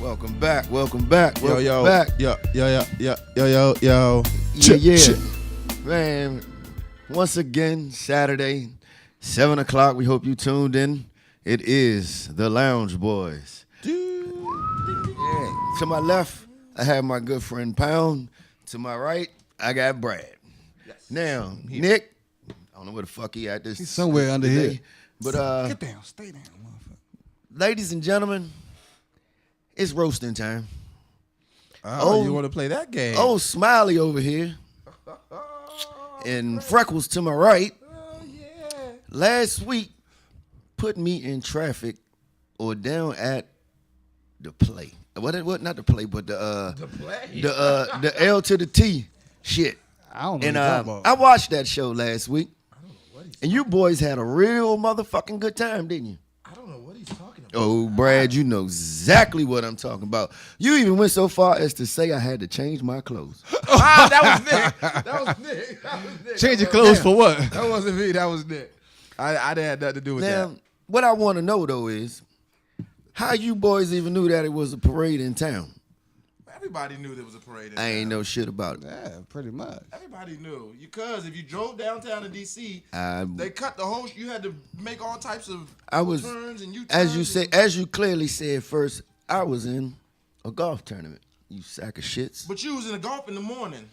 Welcome back. Welcome back. Welcome yo, back. Yo. Yeah. Man, once again, Saturday, 7 o'clock. We hope you tuned in. It is the Lounge Boyz. Yeah. To my left, I have my good friend Pound. To my right, I got Brad. Yes. Now, Nick, I don't know where the fuck he at this. He's somewhere under today, here. But get down, stay down, motherfucker. Ladies and gentlemen, it's roasting time. Oh, you want to play that game? Oh, Smiley over here. And Freckles to my right. Oh, yeah. Last week put me in traffic or down at the play. What not the play, but the play. The L to the T shit. I don't know And what you're talking about. I watched that show last week. I don't know what he's And you boys had a real motherfucking good time, didn't you? I don't know what he's talking about. Oh, Brad, you know exactly what I'm talking about. You even went so far as to say I had to change my clothes. That was Nick. Change your clothes for what? That wasn't me. That was Nick. I didn't have nothing to do with Now, that. what I want to know, though, is how you boys even knew that it was a parade in town. Everybody knew there was a parade. I ain't know shit about it. Yeah, pretty much. Everybody knew. Because if you drove downtown to D.C., I- they cut the whole. You had to make all types of turns and U-turns. As you clearly said first, I was in a golf tournament. You sack of shits. But you was in the golf in the morning.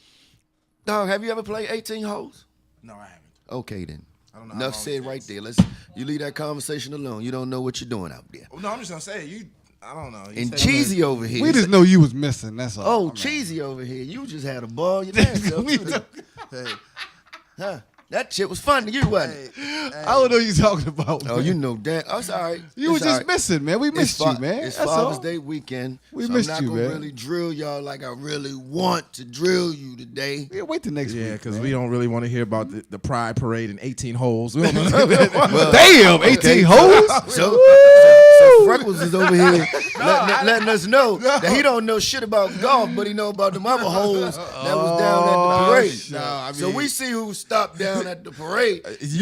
Dog, have you ever played 18 holes? No, I haven't. Okay then. I don't know how Enough long said it right takes. there. You leave that conversation alone. You don't know what you're doing out there. Oh, no, I'm just gonna say you. I don't know. You And said- Cheesy over here. We just know you was missing. That's all. Oh, Cheesy over here. You just had a ball your damn self. We too, though. Hey. Huh. That shit was fun to you, wasn't it? I don't know what you talking about. Oh, man. you know that. Oh, it's all right. You were It's all just right. missing, man. We missed you, man. It's That's Father's all. Day weekend. We so missed I'm not you, gonna man. really drill y'all like I really want to drill you today. Yeah, wait till next week. Yeah, because man. we don't really want to hear about the Pride Parade in 18 holes. We don't know that. Well, Damn, 18 holes? So Freckles is over here letting us know that he don't know shit about golf, but he know about them other holes that was down at the parade. No, I So mean- we see who stopped down at the parade. If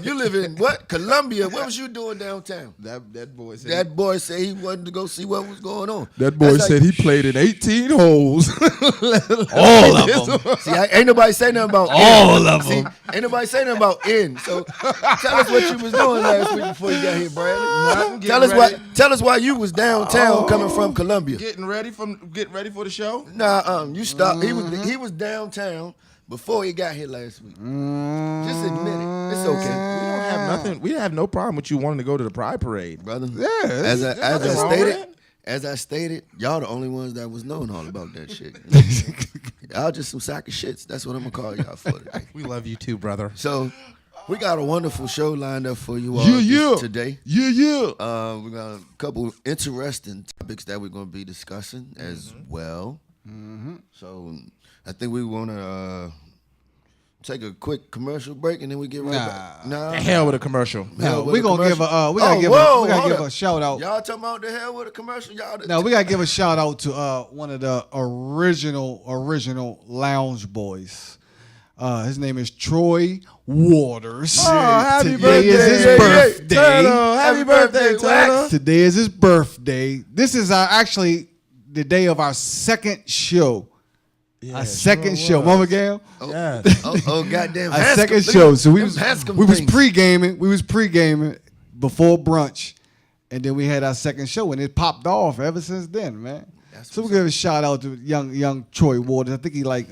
you live in what? Columbia, what was you doing downtown? That boy said. That boy said he wanted to go see what was going on. That boy That's said like- he played in 18 holes. All of them. See, ain't nobody say nothing about All in. of See, them. ain't nobody say nothing about in. So tell us what you was doing last week before you got here, Bradley. Tell us why you was downtown coming from Columbia. Getting ready for the show. Nah, you stopped. He was downtown before he got here last week. Just admit it. It's okay, We don't have nothing. We have no problem with you wanting to go to the Pride Parade. brother. Yeah, As I stated, y'all the only ones that was knowing all about that shit. Y'all just some sack of shits. That's what I'm gonna call y'all for today. We love you too, brother. So we got a wonderful show lined up for you all today. Yeah. We got a couple interesting topics that we're going to be discussing as well. So I think we want to take a quick commercial break and then we get right back. Nah, The hell with a commercial. No, with we a gonna give commercial. we gotta give hold up. a shout out. Y'all talking about the hell with a commercial? Y'all. No, we gotta give a shout out to one of the original Lounge Boys. His name is Troy Waters. Oh, happy Today is his birthday. birthday. Turtle, happy birthday, Turtle. Today is his birthday. This is actually the day of our second show. Our second show. Mama Gail? Yeah. Oh goddamn! Our second show. So we was things. pre-gaming. We was pre-gaming before brunch. And then we had our second show and it popped off ever since then, man. So we give a shout out to young Troy Waters. I think he like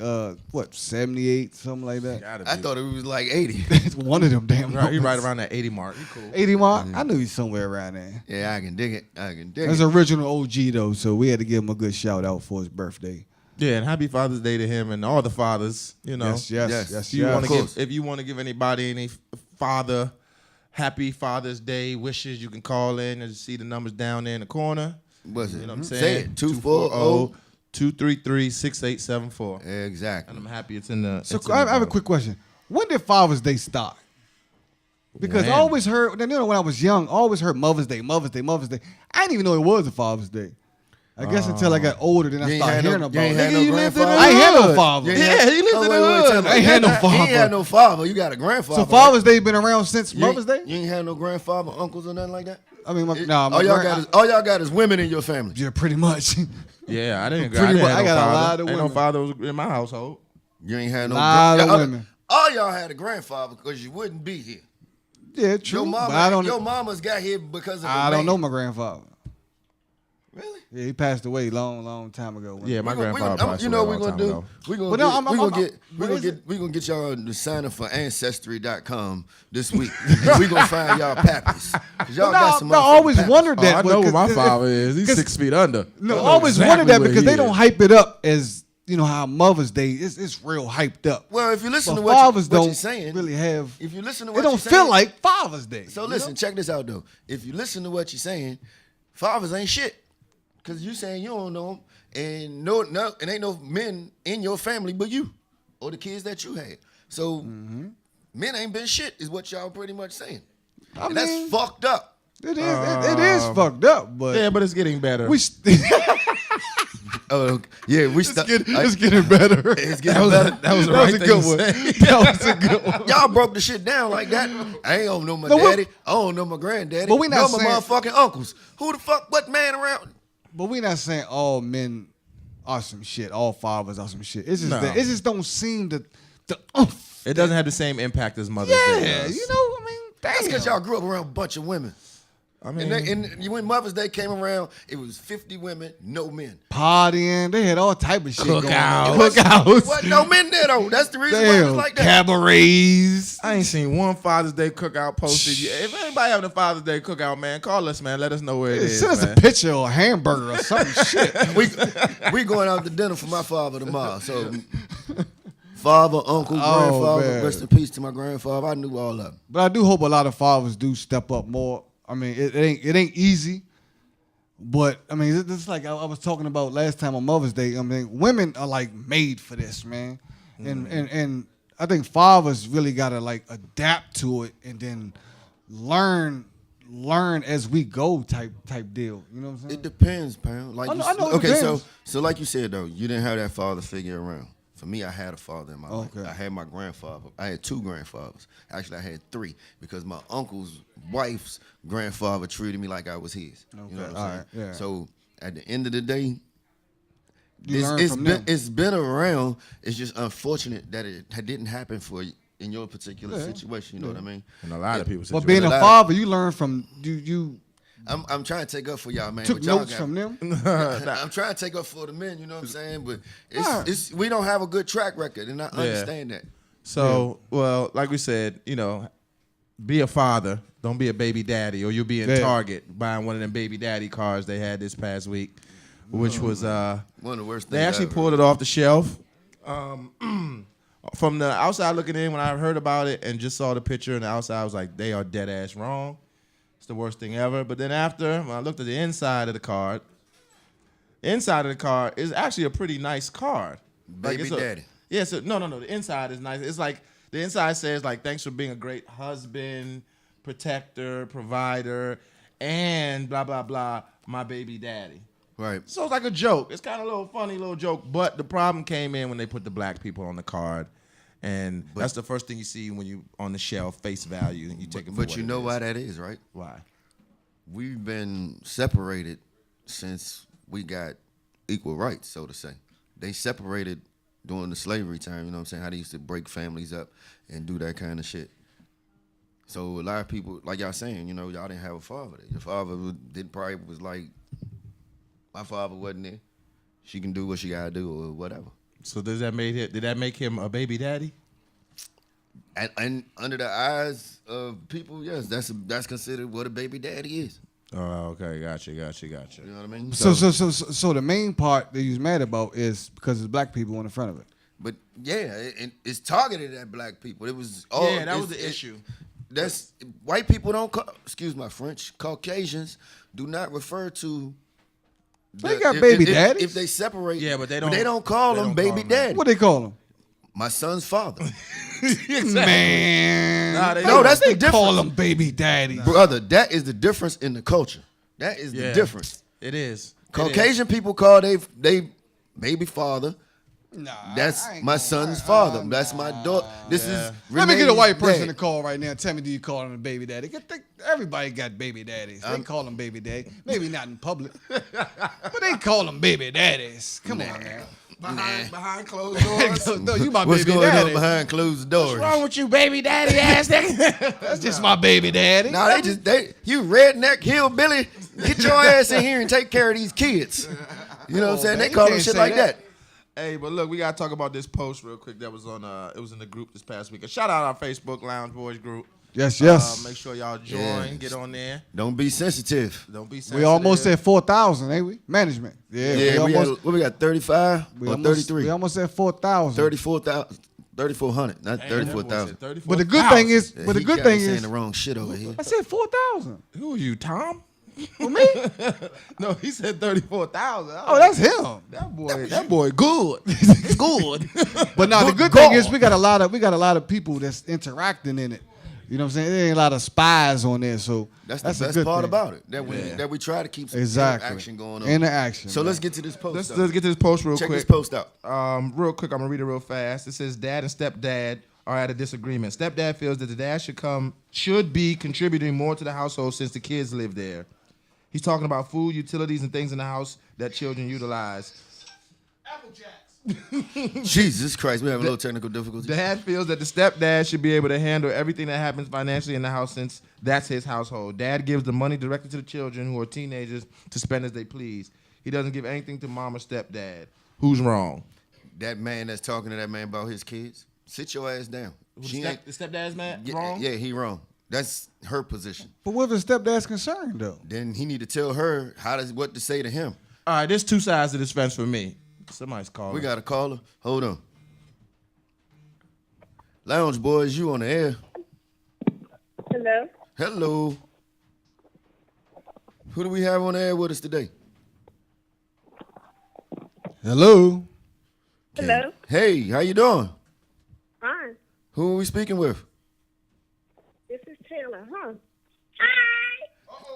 78, something like that. I thought it was like 80. It's one of them damn. Right, he's right around that 80 mark. He cool. 80 mark. I knew he's somewhere around there. Yeah, I can dig it. That's original OG though, so we had to give him a good shout out for his birthday. Yeah, and happy Father's Day to him and all the fathers. You know, Yes. if you want to give anybody any father happy Father's Day wishes, you can call in and see the numbers down there in the corner. What's it? You know what I'm saying? Say it. 240-233-6874. Exactly. And I'm happy it's in the. So it's in I the have a bottle. quick question. When did Father's Day start? Because I always heard, when I was young, I always heard Mother's Day. I didn't even know it was a Father's Day. I guess until I got older, then I started hearing about it. Had no you lived in grandfather? the I ain't had no hood. father. Yeah, he lived in the hood. I ain't had no He father. ain't had no father. You got a grandfather. So Father's Day been around since You ain't- Mother's Day? You ain't had no grandfather, uncles, or nothing like that. I mean, all y'all got is women in your family. yeah, pretty much. Yeah, I didn't. Pretty much. I I got a father. lot of Ain't no women. father was in my household. You ain't had no. Lot of women. All y'all had a grandfather because you wouldn't be here. Yeah, true. Your but I don't. Your mama's got here because of. I don't know my grandfather. Really? Yeah, he passed away long time ago. Yeah, my grandfather passed You know away what a we're long gonna time do? ago. We gonna get y'all to sign up for Ancestry.com this week. And we gonna find y'all pappies. 'Cause y'all got some I always motherfucking wondered Oh, that. I know but where my 'cause- father is. He's 'cause- 6 feet under. No, I I know always exactly wondered that where because he they don't is. hype it up as how Mother's Day it's real hyped up. Well, if you listen But to what fathers you're don't saying, really have. if you listen to It what don't you're feel saying, like Father's Day. So you listen, know? check this out though. If you listen to what you're saying, fathers ain't shit. Cause you saying you don't know them, and and ain't no men in your family but you, or the kids that you had. So men ain't been shit, is what y'all pretty much saying. And that's mean, fucked up. It is fucked up, but Yeah, but it's getting better. we. Oh yeah, we It's getting better. It's getting better. that was the That right was a thing good to one. say. That was a good one. Y'all broke the shit down like that. I ain't don't know my No, daddy. I don't know my granddaddy. But we not know my saying- motherfucking uncles. Who the fuck? What man around? But we not saying all men are some shit. All fathers are some shit. It's just No. that it just don't seem to. It doesn't have the same impact as Mother's Day Yeah, does. you know. I mean, That's because damn. y'all grew up around a bunch of women. I mean, And when Mother's Day came around, it was 50 women, no men. Partying, they had all type of shit going on. Cookouts. Cookouts. What? No men there though. That's the reason why it was Damn, like that. cabarets. I ain't seen one Father's Day cookout posted yet. If anybody having a Father's Day cookout, man, call us, man. Let us know where it is, Send us man. a picture or a hamburger or some shit. We going out to dinner for my father tomorrow. So father, uncle, Oh, grandfather, man. rest in peace to my grandfather. I knew all of them. But I do hope a lot of fathers do step up more. I mean, it ain't easy, but I mean, it's like I was talking about last time on Mother's Day. I mean, women are like made for this, man, and I think fathers really gotta like adapt to it and then learn as we go type deal. You know what I'm saying? It depends, pal. Like I know it okay, depends. so like you said though, you didn't have that father figure around. For me, I had a father in my life. Okay. I had my grandfather. I had 2 grandfathers. Actually, I had 3 because my uncle's wife's grandfather treated me like I was his. You know what I'm all saying? right, yeah. So at the end of the day, You learn from them. it's been around. It's just unfortunate that it didn't happen for you in your particular situation. You know what I mean? And a lot of people. But being a lot of- father, you learn from you I'm trying to take up for y'all, man. took but y'all notes got- from them. I'm trying to take up for the men, you know what I'm saying? But it's we don't have a good track record, and I understand that. So, well, like we said, be a father. Don't be a baby daddy, or you'll be in Yeah. Target buying one of them baby daddy cars they had this past week, which was One of the worst things. they actually ever. pulled it off the shelf. From the outside looking in, when I heard about it and just saw the picture on the outside, I was like, they are dead ass wrong. It's the worst thing ever. But then after, when I looked at the inside of the card is actually a pretty nice card. Baby it's daddy. Yeah, so no. The inside is nice. It's like the inside says like, thanks for being a great husband, protector, provider, and blah blah blah, my baby daddy. Right. So it's like a joke. It's kind of a little funny little joke. But the problem came in when they put the black people on the card. And that's the first thing you see when you on the shelf, face value, and you take it for But what you it know is. why that is, right? Why? We've been separated since we got equal rights, so to say. They separated during the slavery time, you know what I'm saying? How they used to break families up and do that kind of shit. So a lot of people, like y'all saying, y'all didn't have a father. Your father probably was like, my father wasn't there. She can do what she gotta do or whatever. So did that make him a baby daddy? And under the eyes of people, yes, that's considered what a baby daddy is. Oh, okay, gotcha. You know what I mean? So the main part that you're mad about is because there's black people in the front of it. But yeah, it's targeted at black people. It was all. Yeah, that was the issue. That's white people don't. Excuse my French. Caucasians do not refer to. They got baby daddies. If they separate, Yeah, but they They don't- don't call they them don't call baby them that. daddy. What they call them? My son's father, Man, Nah, they No, don't. that's the they difference. call them baby daddies. brother. That is the difference in the culture. That is the Yeah. difference. It is. Caucasian people call they baby father. Nah, That's I ain't my gonna- son's father. That's my daughter. This is Let me get a white person dad. to call right now. Tell me, do you call him a baby daddy? Everybody got baby daddies. They call them baby daddy. Maybe not in public, but they call them baby daddies. Come on, man. Behind closed doors. No, you my What's baby going daddy. on behind closed doors? What's wrong with you, baby daddy ass nigga? That's just my baby daddy. No, you redneck hillbilly, get your ass in here and take care of these kids. You know what I'm saying? man, They you call them can't shit say like that. Hey, but look, we gotta talk about this post real quick that was on. It was in the group this past week. Shout out our Facebook Lounge Boyz group. Yes. Make sure y'all join. Yes. Get on there. Don't be sensitive. Don't be sensitive. We almost at 4,000, ain't we? Management. Yeah, we got 35 or 33? We almost at 4,000. 3,400, not Damn, 34,000. that boy said But the good thing is, Yeah, but the he good got me thing saying is, the wrong shit over here. I said 4,000. who are you, Tom? For me? No, he said 34,000. Oh, that's him. That boy, good. Good. But now the Good good thing God. is we got a lot of people that's interacting in it. You know what I'm saying? There ain't a lot of spies on there, so That's a the best good part thing. about it. That we try to keep some Exactly. interaction going on. Interaction. So man. let's get to this post. Let's though. get to this post real Check quick. this post out. Real quick, I'm gonna read it real fast. It says, "Dad and stepdad are at a disagreement. Stepdad feels that the dad should be contributing more to the household since the kids live there. He's talking about food, utilities, and things in the house that children utilize. Jesus Christ, we have a little technical difficulty. Dad feels that the stepdad should be able to handle everything that happens financially in the house since that's his household. Dad gives the money directly to the children who are teenagers to spend as they please. He doesn't give anything to mom or stepdad. Who's wrong?" That man that's talking to that man about his kids, sit your ass down. She ain't- The stepdad's mad? yeah, yeah, he wrong. That's her position. But what if the stepdad's concerned though? Then he need to tell her what to say to him. All right, there's two sides to this fence for me. Somebody's calling. We got a caller. Hold on. Lounge Boyz, you on the air. Hello. Hello. Who do we have on the air with us today? Hello. Hello. Hey, how you doing? Fine. Who are we speaking with? This is Taylor, huh?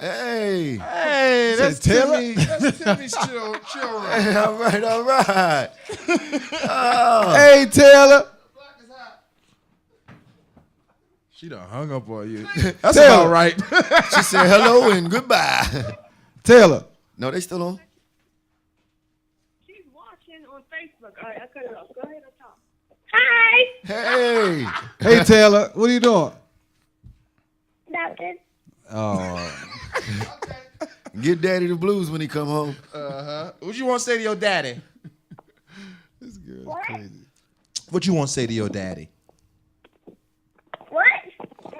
Hey. Hey, that's Taylor? Timmy. That's Timmy's chill Hey, all right, all right. Hey Taylor. She done hung up on you. That's Taylor. about right. She said hello and goodbye. Taylor. No, they still on? She's watching on Facebook. All right, I cut it off. Go ahead and talk. Hi. Hey. Hey Taylor. What are you doing? Nothing. Oh. Get daddy the blues when he come home. What you want to say to your daddy? This girl's What? crazy. What you want to say to your daddy? What?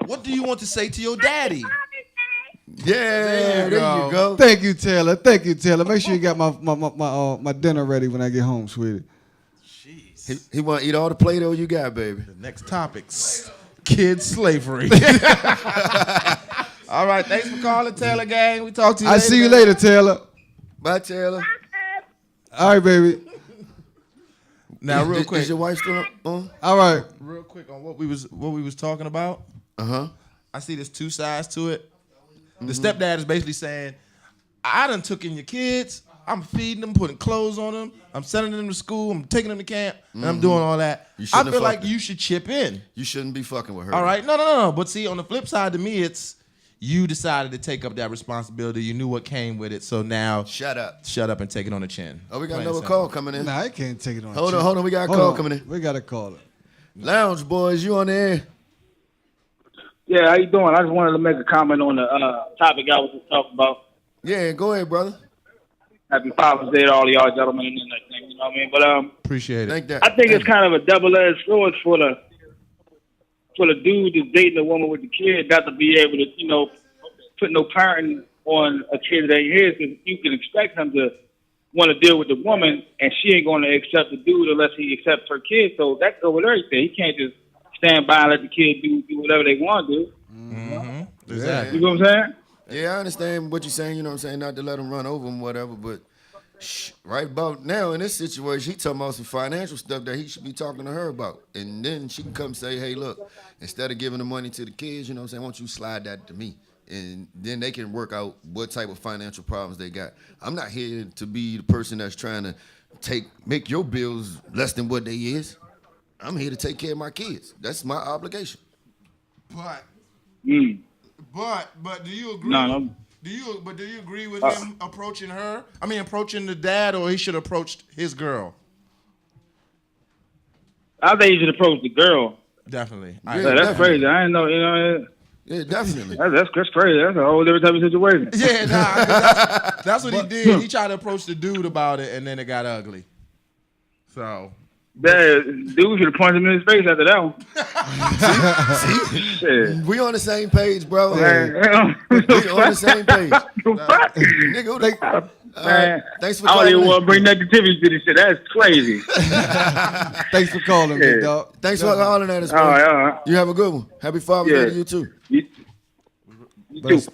What do you want to say to your daddy? Father's Yeah, there you go. Thank you, Taylor. Thank you, Taylor. Make sure you got my dinner ready when I get home, sweetie. He want to eat all the Play-Doh you got, baby. The next topics: kid slavery. All right, thanks for calling, Taylor gang. We talk to you. I later, see you man. later, Taylor. Bye, Taylor. All right, baby. Now, real Is quick, your wife still on? All right. real quick on what we was talking about. Uh-huh. I see there's two sides to it. The stepdad is basically saying, I done took in your kids. I'm feeding them, putting clothes on them. I'm sending them to school. I'm taking them to camp. And I'm doing all that. You I shouldn't have feel like fucked you should chip in. You shouldn't be fucking with her. All right? No. But see, on the flip side to me, it's you decided to take up that responsibility. You knew what came with it. So now Shut up. shut up and take it on the chin. Oh, we got Plain another and call simple. coming in. Nah, I can't take it on. Hold chin. on. We got a Hold call on. coming in. We got a caller. Lounge Boyz, you on the air? Yeah, how you doing? I just wanted to make a comment on the topic I was just talking about. Yeah, go ahead, brother. Happy Father's Day to all of y'all gentlemen and everything, you know what I mean? But Appreciate it. Thank that. I think it's kind of a double-edged sword for the dude that's dating a woman with the kid not to be able to, you know, put no parenting on a kid that ain't his, because you can expect him to want to deal with the woman, and she ain't going to accept the dude unless he accepts her kid. So that goes with everything. He can't just stand by and let the kid do whatever they want to do. Exactly. You know what I'm saying? Yeah, I understand what you're saying, you know what I'm saying, not to let him run over him, whatever, but right about now in this situation, he talking about some financial stuff that he should be talking to her about. And then she can come say, hey, look, instead of giving the money to the kids, you know what I'm saying, why don't you slide that to me? and then they can work out what type of financial problems they got. I'm not here to be the person that's trying to make your bills less than what they is. I'm here to take care of my kids. That's my obligation. But Mm. but do you agree? No. Do you agree with him approaching her? I mean, approaching the dad, or he should have approached his girl? I think you should approach the girl. Definitely. Yeah, That's definitely. crazy. I didn't know. You know, Yeah, definitely. that's crazy. That's a whole different type of situation. Yeah, nah, that's what he did. He tried to approach the dude about it, and then it got ugly. So. Dude should have punched him in his face after that one. See? Shit. We on the same page, bro. Man, We on the same page. What? Nigga, who they- all right. Man, Thanks for I don't calling even in. want to bring negativity to this shit. That's crazy. Thanks for calling, Yeah. big dog. Thanks for calling at us, bro. All right. You have a good one. Happy Father's Day Yeah. to you too. You too.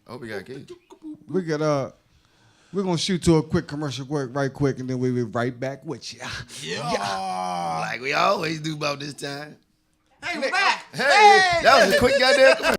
I hope you got kids. We're gonna shoot to a quick commercial break right quick, and then we'll be right back with you. Yeah. Like we always do about this time. Hey, we're back. Hey, that was a quick goddamn commercial.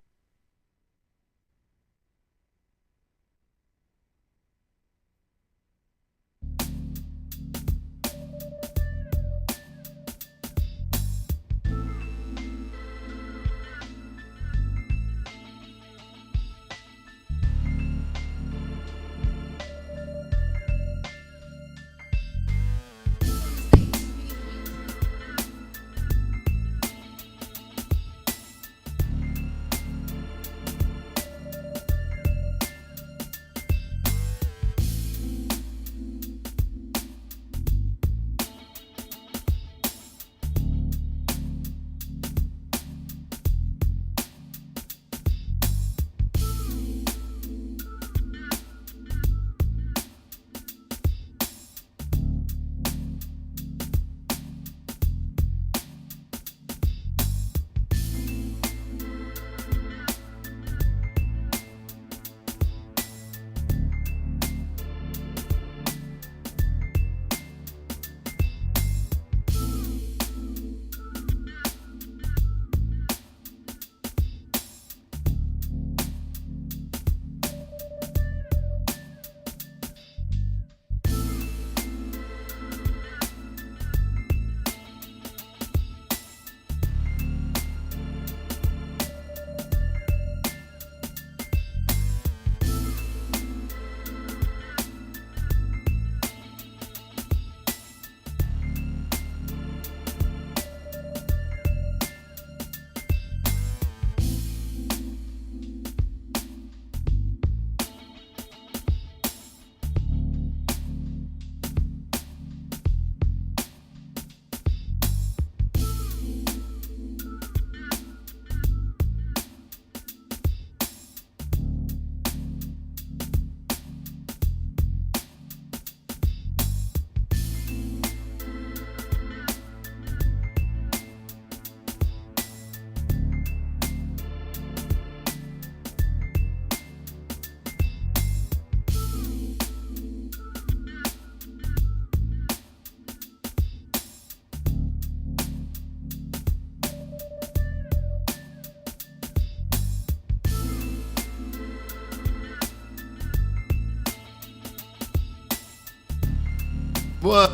What?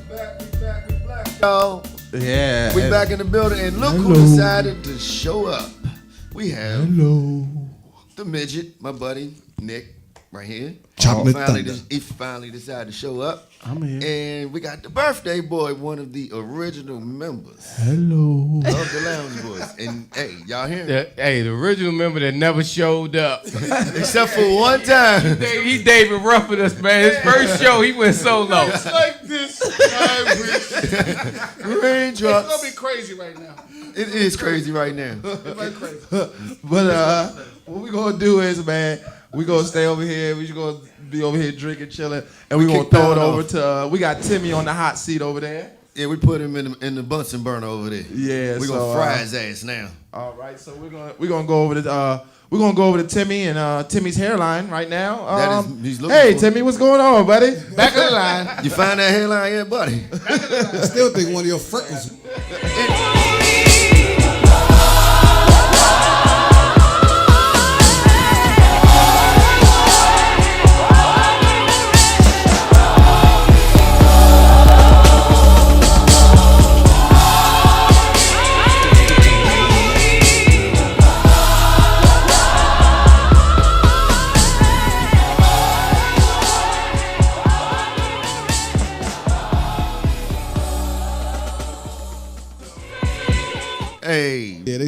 We back, y'all. Yeah. We back in the building, and look who decided to show up. We have the midget, my buddy Nick, right here. Chocolate He finally decided to show up. I'm here. And we got the birthday boy, one of the original members Hello. of the Lounge Boyz. And hey, y'all hear me? Hey, the original member that never showed up. Except for one time. He David Ruff with us, man. His first show, he went solo. It's like this. Raindrops. It's gonna be crazy right now. It is crazy right now. It's like crazy. But what we gonna do is, man, we gonna stay over here. We just gonna be over here drinking, chilling, and we gonna kick throw it that over off. to. We got Timmy on the hot seat over there. Yeah, we put him in the Bunsen burner over there. Yeah, We're so, gonna fry his ass now. All right, so we're gonna go over to Timmy and Timmy's hairline right now. That is- he's looking hey for- Timmy, what's going on, buddy? Back of the line. You find that hairline yet, buddy? I still think one of your freckles.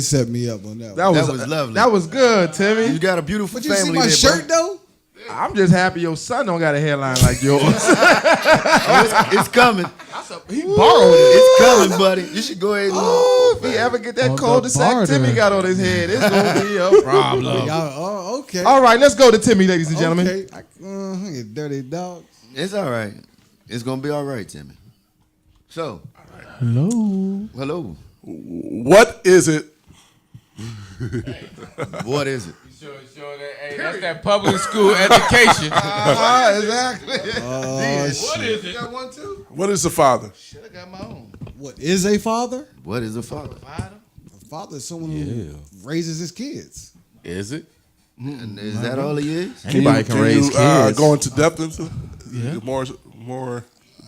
set me up on that. That one. was lovely. That was good, Timmy. You got a beautiful But you see family my there, shirt bro. though? I'm just happy your son don't got a hairline like yours. It's coming. He borrowed it. It's coming, buddy. You should go ahead and. Oh, if he ever get that cul-de-sac Timmy got on his head, it's gonna be a problem. Y'all, okay. All right, let's go to Timmy, ladies and gentlemen. Okay. You dirty dogs. It's all right. It's gonna be all right, Timmy. So. Hello. What is it? What is it? Sure that, hey, that's that public school education. Exactly. What is it? Got one too? What is a father? Shit, I got my own. What is a father? What is a father? A father is someone who raises his kids. Is it? And is that all he is? Anybody can raise you, kids. Go into depth into more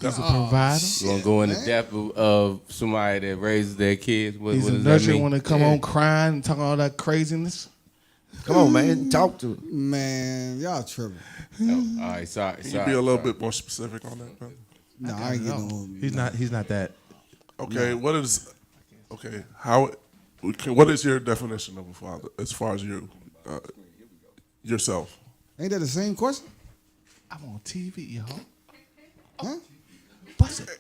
depth? Provider. You gonna go into depth of somebody that raises their kids? What, He's what a does that nurturer mean? when they come on crying and talking all that craziness. Come on, man. Talk to him. Man, y'all tripping. Oh, all right, sorry. Can you be a little bit more specific on that, brother? No, I ain't getting no. He's not that. Okay, what is what is your definition of a father as far as you yourself? Ain't that the same question? I'm on TV, y'all. Huh? Bust it.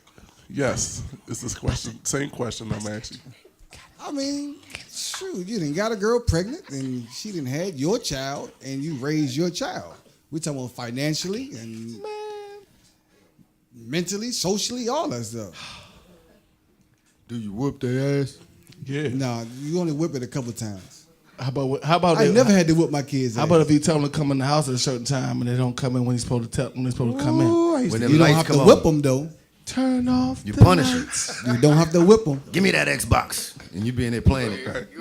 Yes, it's this question. Same question I'm asking. I mean, shoot, you done got a girl pregnant and she done had your child and you raised your child. We talking about financially and mentally, socially, all that stuff. Do you whoop their ass? Yeah. Nah, you only whip it a couple times. How about I they, never had to whip my kids. How about if you tell them to come in the house at a certain time and they don't come in when you're supposed to come in? When them you don't lights have come to on, whip them though. Turn off. you the punish lights. him. You don't have to whip them. Give me that Xbox, and you be in there playing it.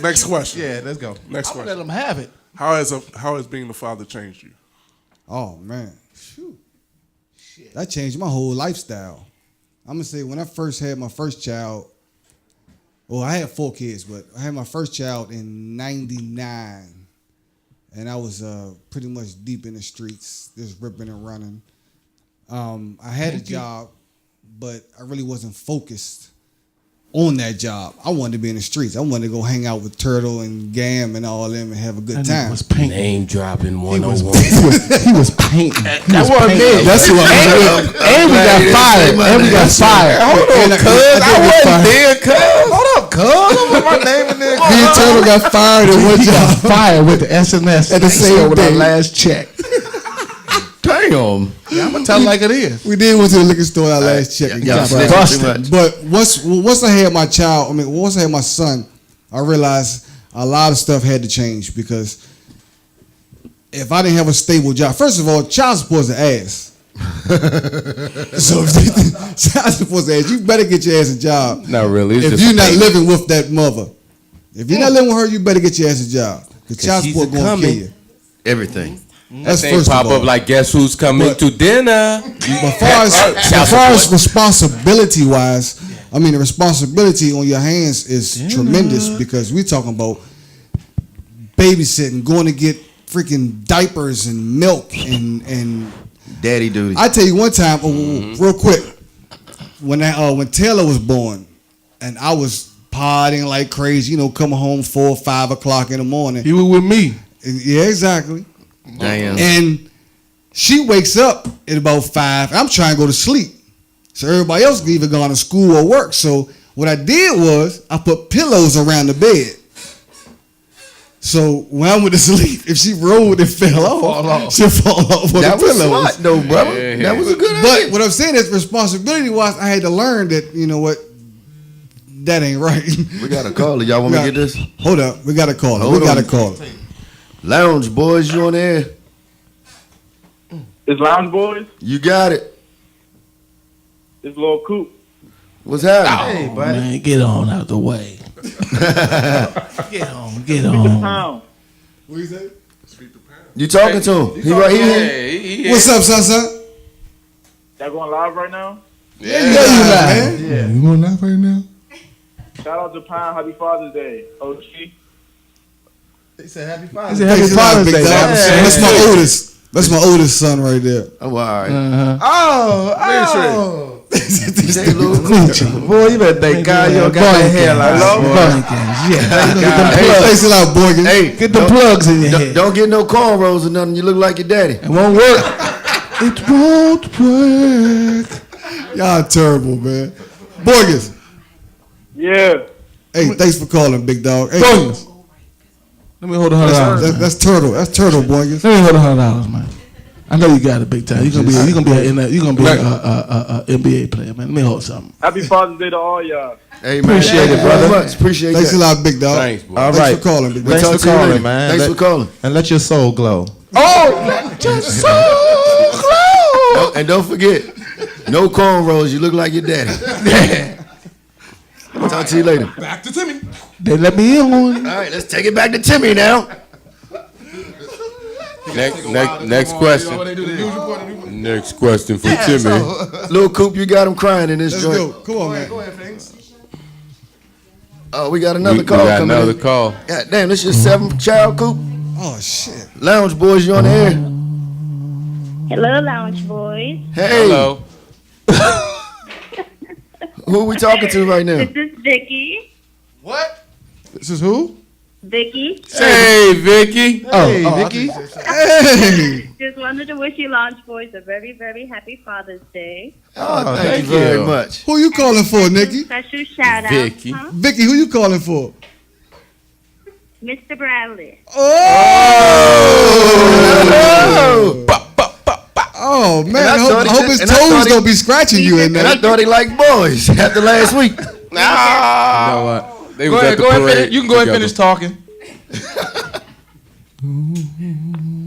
Next question. Yeah, let's go. Next I'm gonna let question. them have it. How has being the father changed you? Oh man, shoot, that changed my whole lifestyle. I'm gonna say when I first had my first child. Well, I had 4 kids, but I had my first child in '99, and I was pretty much deep in the streets, just ripping and running. I had a job, but I really wasn't focused on that job. I wanted to be in the streets. I wanted to go hang out with Turtle and Gam and all them and have a good That nigga time. was painting. Name dropping He was 101. he was painting. That wasn't me. That's what And we got fired. And we got fired. Hold on, I cuz. I did get wasn't fired. there, cuz. Hold up, cuz. I want my name in there. Me and Turtle got fired at one He got job. fired with the SMS At the same with our day. last check. Damn. Yeah, I'm gonna tell it like it is. We did went to the liquor store our last check. and Y'all got snitching fired. too much. But once I had my child, once I had my son, I realized a lot of stuff had to change because if I didn't have a stable job, first of all, child support's an ass. So if child support's an ass, you better get your ass a job. Not really. It's If just you're not living with that mother, if you're not living with her, you better get your ass a job. The child she's support gonna coming. kill you. Everything. That's Thing first pop of all. up like, guess who's coming But- to dinner? As far as responsibility wise, the responsibility on your hands is tremendous because we're talking about babysitting, going to get freaking diapers and milk and Daddy duty. I tell you one time, real quick, when Taylor was born, and I was partying like crazy, coming home 4 or 5 o'clock in the morning. He was with me. Yeah, exactly. Damn. And she wakes up at about 5. I'm trying to go to sleep. So everybody else can either gone to school or work. So what I did was I put pillows around the bed. So when I went to sleep, if she rolled and fell off, she'll fall off on That the was pillows. smart, though, brother. That was a good But idea. what I'm saying is responsibility wise, I had to learn that, you know what, that ain't right. We got a caller. Y'all want me to get this? Hold up. We got to call it. Hold We got to on. call it. Lounge Boys, you on there? It's Lounge Boyz. You got it. It's Lil Coop. What's happening? Oh, man, get on out the way. Get The on. pound. What you say? You talking to him? He right here. he What's up, son? Y'all going live right now? Yeah, you man. Yeah. You going live right now? Shout out to Pound. Happy Father's Day. OG. They said happy He Father's said Day. Happy Father's Day. That's my oldest. That's my oldest son right there. Oh, all right. Oh, Say little Coochie. Boy, you better thank God you don't got that hair like Face it out, boy. Hey, Get the plugs in your head. don't get no cornrows or nothing. You look like your daddy. It won't work. It won't work. Y'all terrible, man. Borges. Yeah. Hey, thanks for calling, big dog. Hey, Borges. Let me hold $100. that's turtle. That's turtle, Borges. Let me hold $100, man. I know you got it big time. You're gonna be an NBA player, man. Let me hold something. Happy Father's Day to all y'all. Hey, man. Appreciate it, brother. Very much. Appreciate Thanks that. a lot, big dog. Thanks, boy. All Thanks right. for calling, big dog. Thanks Talk for to you calling, later. man. Thanks for calling. And let your soul glow. Just so close. And don't forget, no cornrows. You look like your daddy. Talk to you later. Back to Timmy. They let me in on. All right, let's take it back to Timmy now. Next question. Next question for Timmy. Little Coop, you got him crying in this Let's joint. go. Come on, man. Oh, we got another We call got coming another in. call. God damn, this is your seventh child, Coop. Oh, shit. Lounge Boyz, you on the air? Hello, Lounge Boyz. Hey, Hello. who are we talking to right now? This is Vicky. This is who? Vicky. Hey, Vicky. Hey, Vicky. Hey. Just wanted to wish you Lounge Boyz a very, very happy Father's Day. Oh, thank thank you very you. much. Who you calling for, Nikki? Special shout out. Vicky. Huh? Vicky, who you calling for? Mr. Bradley. Oh, man. And I I hope, thought he I hope just- his and I thought toes he- don't be scratching you in And I there. thought he liked boys after last week. You know what? They Go was ahead, at the go ahead, parade finish. You can go ahead and together. finish talking.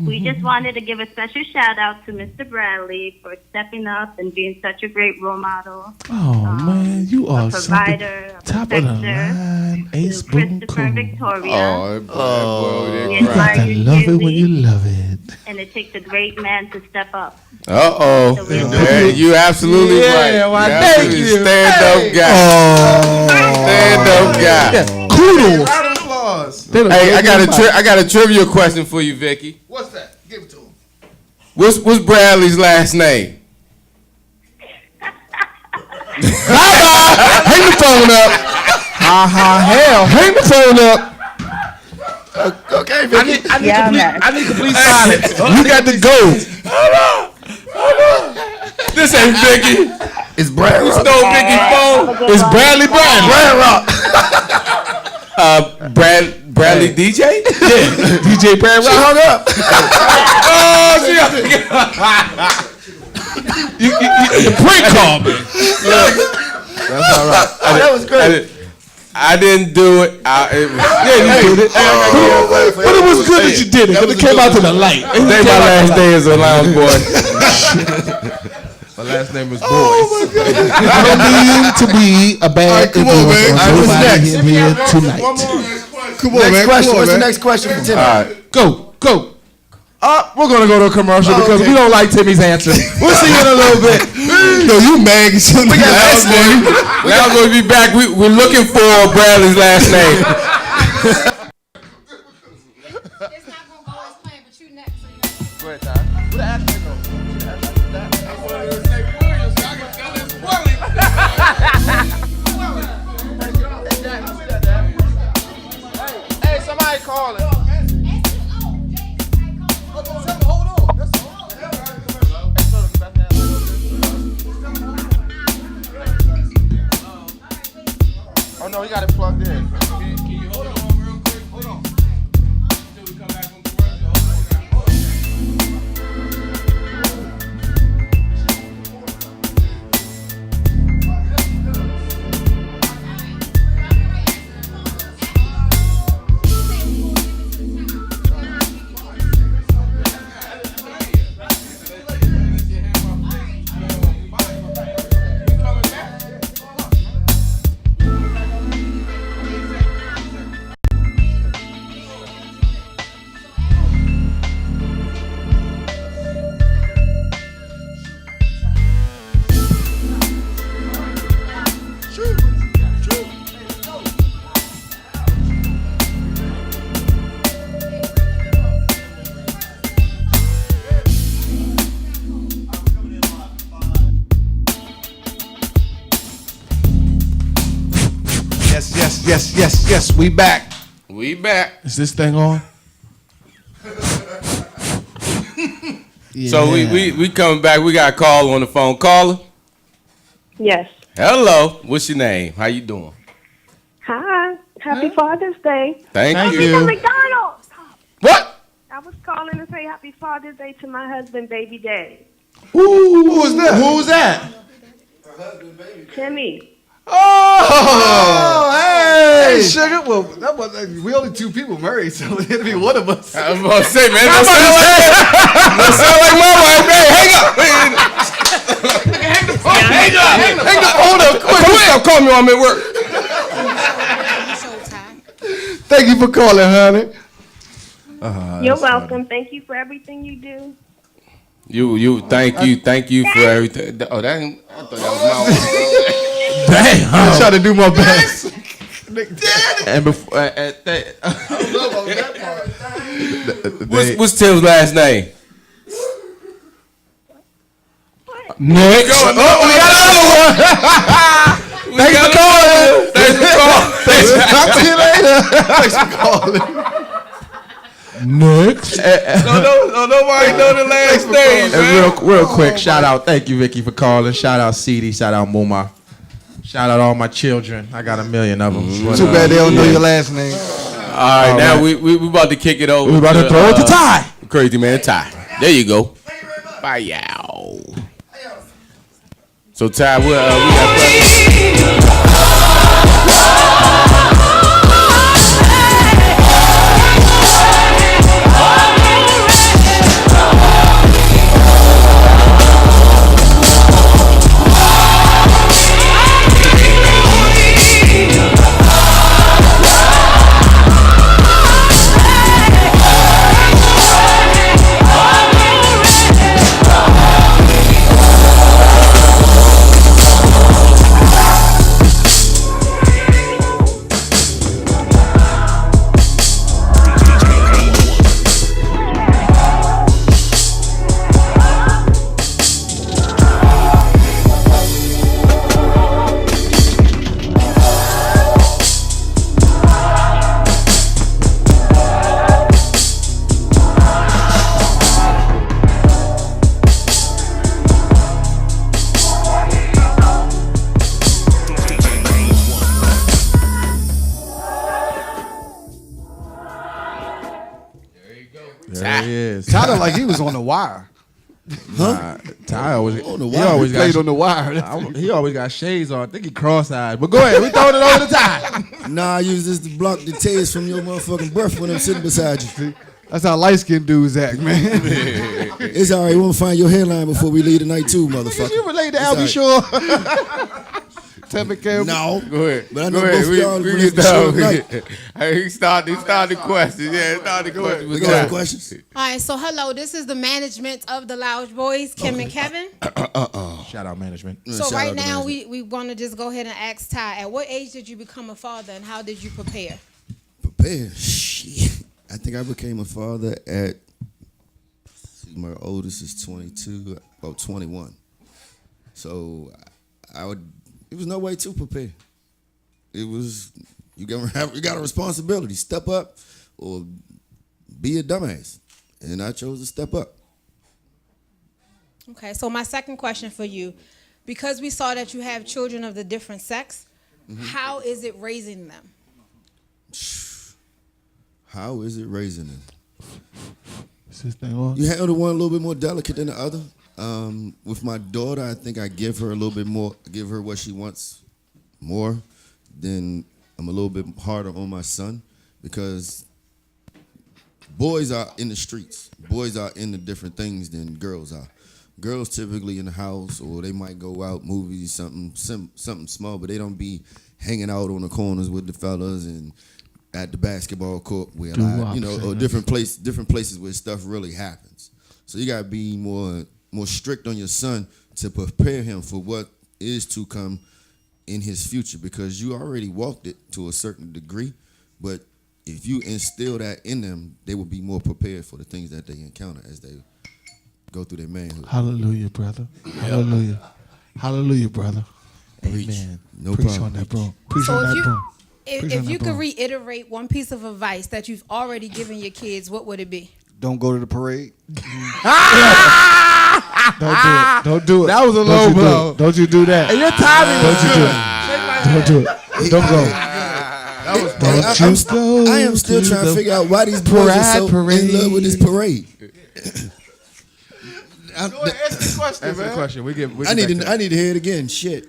We just wanted to give a special shout out to Mr. Bradley for stepping up and being such a great role model. Oh man, you A are something provider, a top of the protector line, ace to boom Christopher and cool. Victoria. Oh, that boy over there We crying. admire I you love it when dearly, you love it. and it takes a great man to step up. Uh-oh. So we- Yeah, you absolutely Yeah, right. why, You thank absolutely you. Stand-up guy. Stand-up guy. Kudos. Round of applause. Hey, I got a trivia question for you, Vicky. What's that? Give it to him. What's Bradley's last name? Hang the phone up. Hell, hang the phone up. Okay, Vicky. I need complete silence. You got to go. This ain't Vicky. It's Brad Rock. Stole Vicky's phone. It's Bradley Brown. Brad Rock. Bradley DJ? Yeah, DJ Brad She Rock. hung up. Oh, she You prank call me. That's all right. Oh, that was great. I didn't do it. Yeah, you did it. But it was good that you did it because it came out to the light. Today my last day as a lounge boy. My last name is Boys. I don't mean to be a bad All right, come on, man. influence All right, what's nobody next? here tonight. Come on, Next man. question. Come on, What's the man. next question for Timmy? All right. Go. We're going to go to a commercial because we don't like Timmy's answer. We'll see you in a little bit. Yo, you mad? You shouldn't be last name. Now we're going to be back. We're looking for Bradley's last name. It's not gonna go as planned, but you next. So you Hey, somebody calling. Oh no, he got it plugged in. Can you hold on real quick? Hold on. Until we come back from commercial. Hold on. Yes. We back. We back. Is this thing on? So we coming back. We got a call on the phone. Caller. Yes. Hello. What's your name? How you doing? Hi. Happy Father's Day. Thank you. From McDonald's. What? I was calling to say Happy Father's Day to my husband, baby daddy. Who was that? Who was that? Timmy. Oh, hey, sugar. Well, that was we only two people married, so it'd be one of us. I was about to say, man, that sound like my wife. Hey, hang up. Hang the phone up. Quick. Call me while I'm at work. Thank you for calling, honey. You're welcome. Thank you for everything you do. Thank you for everything. Oh, that ain't, I thought that was my wife. Damn, I'm trying to do my best. And before, I don't know about that part. What's Tim's last name? Nick. Oh, we got another one. Thanks for calling. Talk to you later. Thanks for calling. Next. No, nobody know the last name, man. And real quick, shout out. Thank you, Vicky, for calling. Shout out CD. Shout out Muma. Shout out all my children. I got a million of them. Too bad they don't know your last name. All right, now we about to kick it over. We about to throw it to Ty. Crazy man, Ty. There you go. Bye, y'all. So Ty, we got There he is. Sounded like he was on the wire. Ty always On the he wire. always Played got on the wire. he always got shades on. I think he cross-eyed. But go ahead, we throwing it over to Ty. Nah, I use this to block the taste from your motherfucking breath when I'm sitting beside you. That's how light-skinned dudes act, man. It's all right. We won't find your hairline before we leave tonight too, motherfucker. You relate to It's Albie all Shore? No. Go ahead. But I know Go ahead. both of y'all We relate get to Short down. Night. He started the questions. Yeah, he started the questions. We got any questions? All right, so hello, this is the management of the Lounge Boyz, Kim and Kevin. Shout out management. So Shout right out to now, management. we want to just go ahead and ask Ty, at what age did you become a father and how did you prepare? Prepare. Shit. I think I became a father at, my oldest is 22, about 21. So it was no way to prepare. It was, you got a responsibility. Step up or be a dumbass. And I chose to step up. Okay, so my second question for you, because we saw that you have children of the different sex, how is it raising them? How is it raising them? Is this thing on? You handle one a little bit more delicate than the other. With my daughter, I think I give her a little bit more, give her what she wants more. Then I'm a little bit harder on my son because boys are in the streets. Boys are into different things than girls are. Girls typically in the house, or they might go out, movies, something small, but they don't be hanging out on the corners with the fellas and at the basketball court where or different places where stuff really happens. So you gotta be more strict on your son to prepare him for what is to come in his future, because you already walked it to a certain degree, but if you instill that in them, they will be more prepared for the things that they encounter as they go through their manhood. Hallelujah, brother. Hallelujah. Hallelujah, brother. Amen. No Preach problem. on that, bro. Preach So on that, bro. If you could reiterate one piece of advice that you've already given your kids, what would it be? Don't go to the parade. Don't do it. That was a low blow. Don't you do that. And your timing was good. Don't do it. Don't go. I am still trying to figure out why these boys are so in love with this parade. Answer the question, man. Answer the question. I need to hear it again. Shit.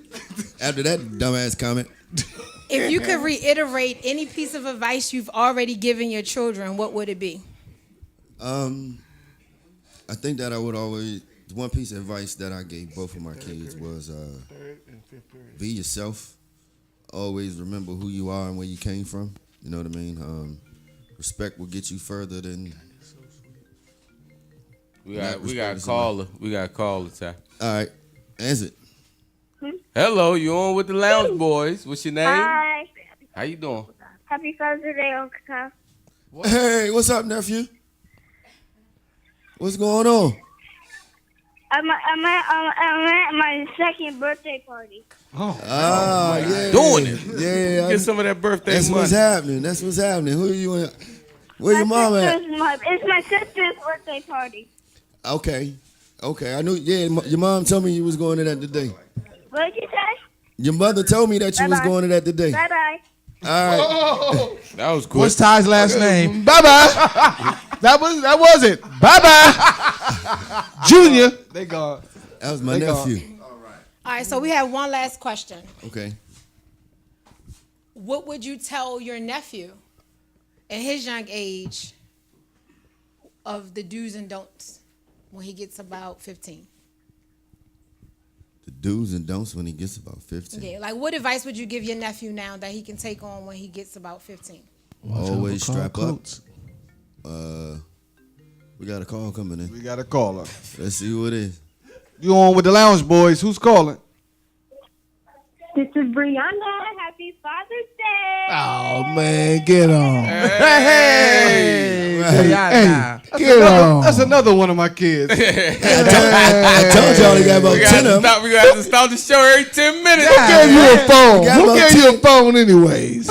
After that dumbass comment. If you could reiterate any piece of advice you've already given your children, what would it be? I think that I would always, one piece of advice that I gave both of my kids was be yourself. Always remember who you are and where you came from. You know what I mean? Respect will get you further than. We got a caller. We got a caller, Ty. All right, answer it. Hello, you on with the Lounge Boys? What's your name? Hi. How you doing? Happy Father's Day, Uncle Tom. Hey, what's up, nephew? What's going on? I'm at my second birthday party. Yeah. Doing it. Yeah. Get some of that birthday That's money. what's happening. That's what's happening. Who are you in? Where your mom at? It's my sister's birthday party. Okay. I knew. Yeah, your mom told me you was going to that today. What did you say? Your mother told me that you was going to that today. Bye bye. All right. That was cool. What's Ty's last name? Bye bye. That was it. Bye bye. Junior. They gone. That was my nephew. All right, so we have one last question. Okay. What would you tell your nephew at his young age of the do's and don'ts when he gets about 15? The do's and don'ts when he gets about 15. Yeah, like what advice would you give your nephew now that he can take on when he gets about 15? Always strap up. We got a call coming in. We got a caller. Let's see who it is. You on with the Lounge Boys? Who's calling? This is Brianna. Happy Father's Day. Oh man, get on. Hey. Get on. That's another one of my kids. I told y'all they got about 10 of them. We got to start the show every 10 minutes. Who gave you a phone? Who gave you a phone anyways?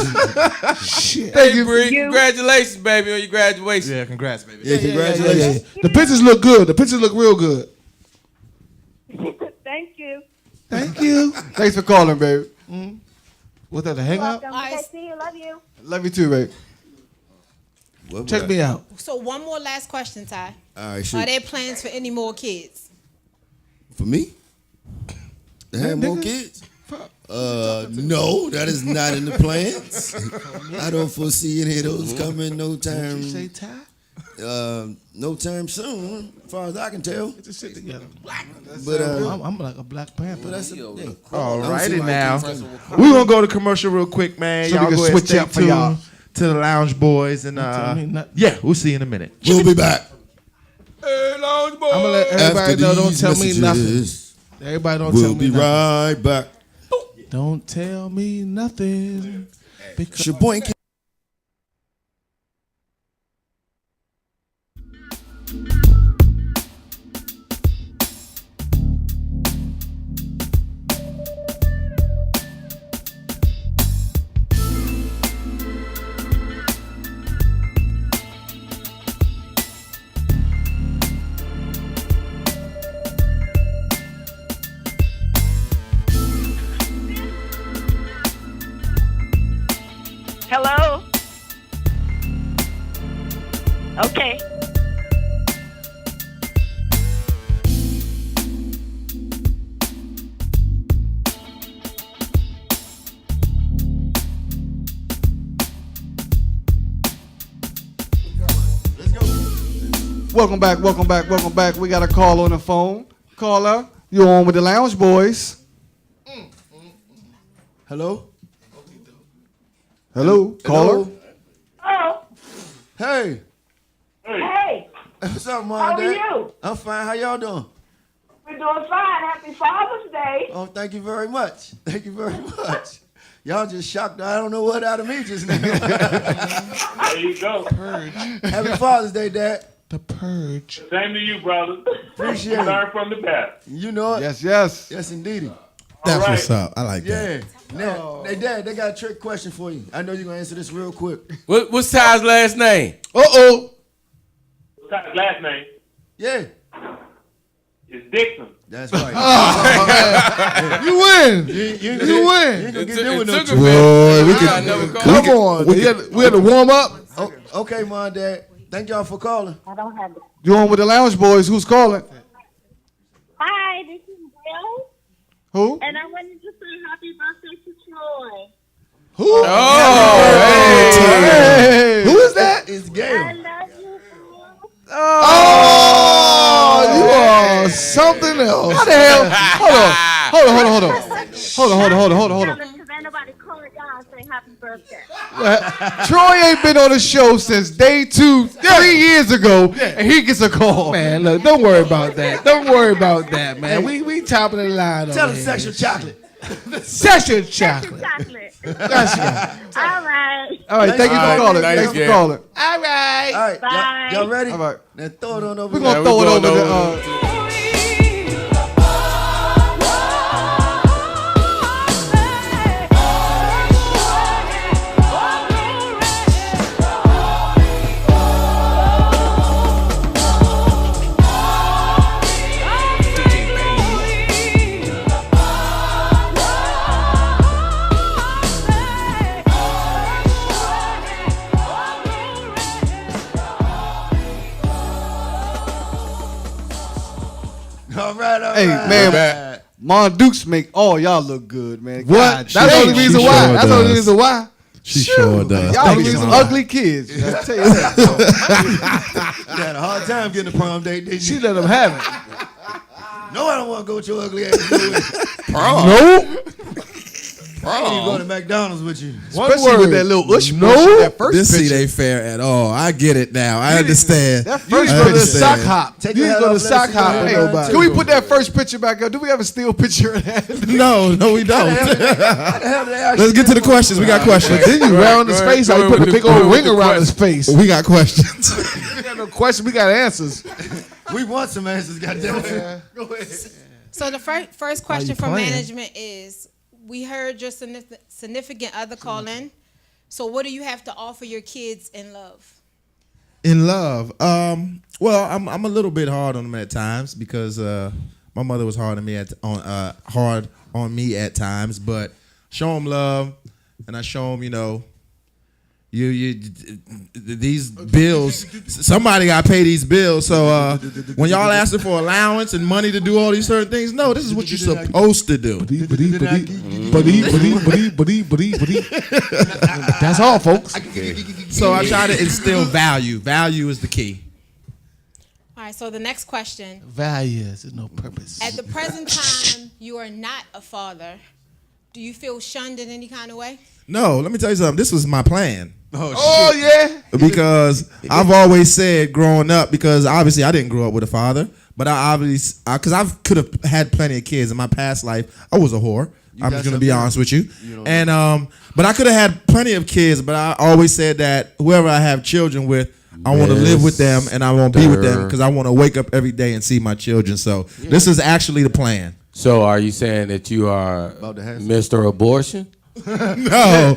Shit. Thank you, Bree. Congratulations, baby, on your graduation. Yeah, congrats, baby. Yeah, congratulations. Yeah. The pictures look good. The pictures look real good. Thank you. Thank you. Thanks for calling, baby. What's that, a hang up? Welcome. All right. See you. Love you. Love you too, baby. Check me out. So one more last question, Ty. All right, shoot. Are there plans for any more kids? For me? To have more kids? No, that is not in the plans. I don't foresee any of those coming no time. Did you say Ty? No time soon, as far as I can tell. Get your shit together. But I'm like a Black Panther. but that's All righty now. We're going to go to commercial real quick, man. So we y'all can go ahead and switch stay up for y'all. tuned to the Lounge Boys. And tell me nothing. yeah, we'll see you in a minute. We'll be back. Hey, Lounge Boys. I'm gonna let everybody After know. Don't these tell me nothing. messages, Everybody don't tell we'll me be nothing. right back. Don't tell me nothing. It's your boy. Hello. Okay. Welcome back. We got a call on the phone. Caller, you on with the Lounge Boys? Hello? Hello, caller. Oh. Hey. Hey. What's up, Mom? How are Dad? you? I'm fine. How y'all doing? We're doing fine. Happy Father's Day. Oh, thank you very much. Thank you very much. Y'all just shocked. I don't know what out of me just now. There you go. Happy Father's Day, Dad. The Purge. Same to you, brother. Appreciate it. Learn from the best. You know it. Yes. Yes, indeedy. That's All what's right. up. I like that. Yeah. Now, hey, Dad, they got a trick question for you. I know you're going to answer this real quick. What's Ty's last name? Uh-oh. What's his last name? Yeah. It's Dixon. That's right. You win. You win. You ain't gonna get there with no trick. Boy, we can, Come on. We had to warm up. Oh, okay, Mom and Dad. Thank y'all for calling. I don't have it. You on with the Lounge Boyz? Who's calling? Hi, this is Bill, Who? and I wanted to say happy birthday to Troy. Who? Hey. Who is that? It's I Gail. love you, Bill. Oh, you are something else. How the hell? Hold on. Because ain't nobody calling y'all and say happy birthday. Troy ain't been on the show since day 2, 3 years ago, and he gets a call. Man, look, don't worry about that. Don't worry about that, man. We topping the line. Tell over him here. sexual chocolate. Sexual chocolate. Chocolate. That's right. All right. All right, thank you for calling. Thanks for calling. All right. All right. Bye. Y'all ready? All right. Now throw it on over We're here. going to throw it over to... All right. Hey, man, Mon Dukes make all y'all look good, man. What? God, That's the only reason why. sure That's the only does. reason why. She sure does. Y'all Thank be you, some Mom. ugly kids. I tell you that. You had a hard time getting a prom date, didn't She you? let him have it. No, I don't want to go with your ugly ass. No. I ain't even going to McDonald's with you. Especially with that little ush No. push, that first This picture. seat ain't fair at all. I get it now. I understand. That first I Go to the picture. sock understand. hop. Take You your need to hat go to off, the let us sock see hop. your Ain't hand, nobody. too. Can we put that first picture back up? Do we have a still picture of that? No, we don't. How the hell did they ask Let's you get to that the questions. We got questions. Then you round his face like you put a big old ring around his face. We got questions. We got no question. We got answers. We want some answers, goddamn. Go ahead. So the first question from playing? management is: we heard your significant other call in. So what do you have to offer your kids in love? In love, well, I'm a little bit hard on them at times because my mother was hard on me at times. But show them love, and I show them, these bills. Somebody got to pay these bills. So when y'all asking for allowance and money to do all these certain things, no, this is what you're supposed to do. That's all, folks. So I try to instill value. Value is the key. All right. So the next question: Values, there's no purpose. at the present time, you are not a father. Do you feel shunned in any kind of way? No, let me tell you something. This was my plan. Oh, yeah. Because I've always said growing up, because obviously I didn't grow up with a father, but because I could have had plenty of kids in my past life. I was a whore. I'm just gonna be honest with you. And but I could have had plenty of kids, but I always said that whoever I have children with, I want to live with them and I want to be with them because I want to wake up every day and see my children. So this is actually the plan. So are you saying that you are Mr. Abortion? No.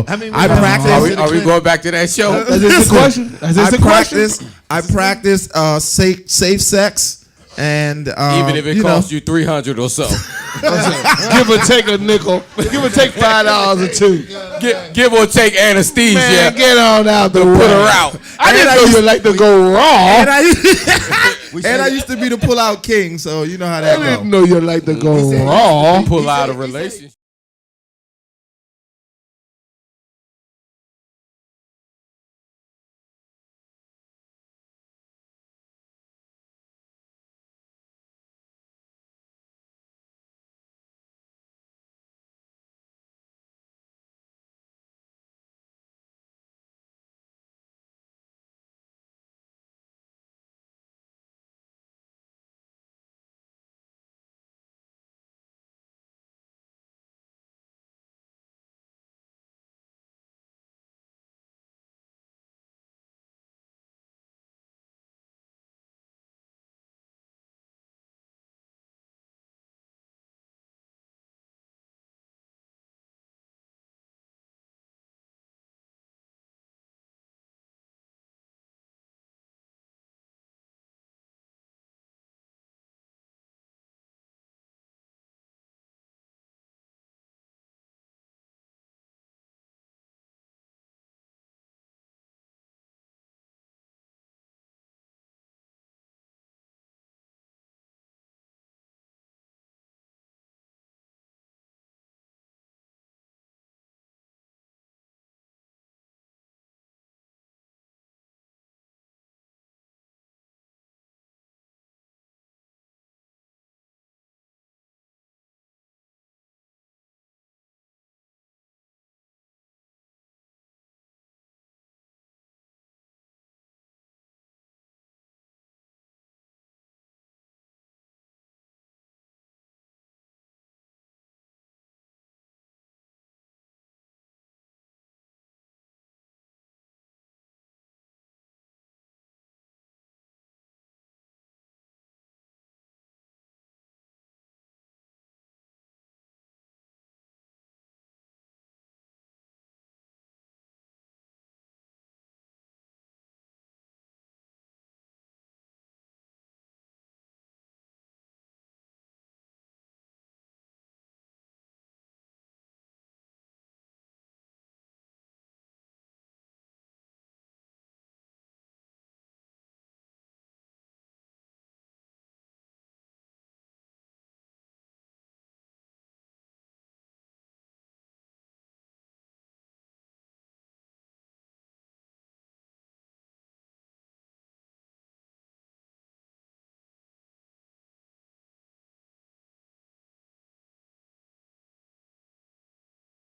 I mean, I practice. Are we going back to that show? Is this the question? Is this the question? I practice safe sex, and Even if it costs you $300 or so. Give or take a nickel. Give or take $5 or two. Give or take anesthesia. Man, get on out the way. Put her out. I didn't know you like to go raw. And I used to be the pull-out king, so you know how I that didn't goes. know you like to go raw. Pull out a relationship.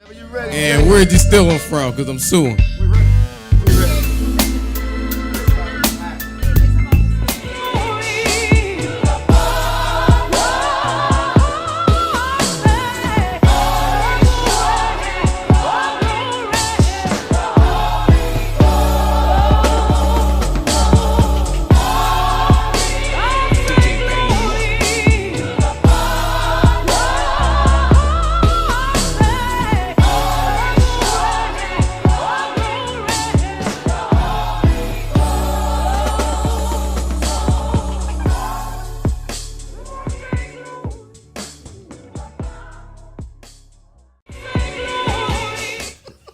And where'd you stealing from? Because I'm suing.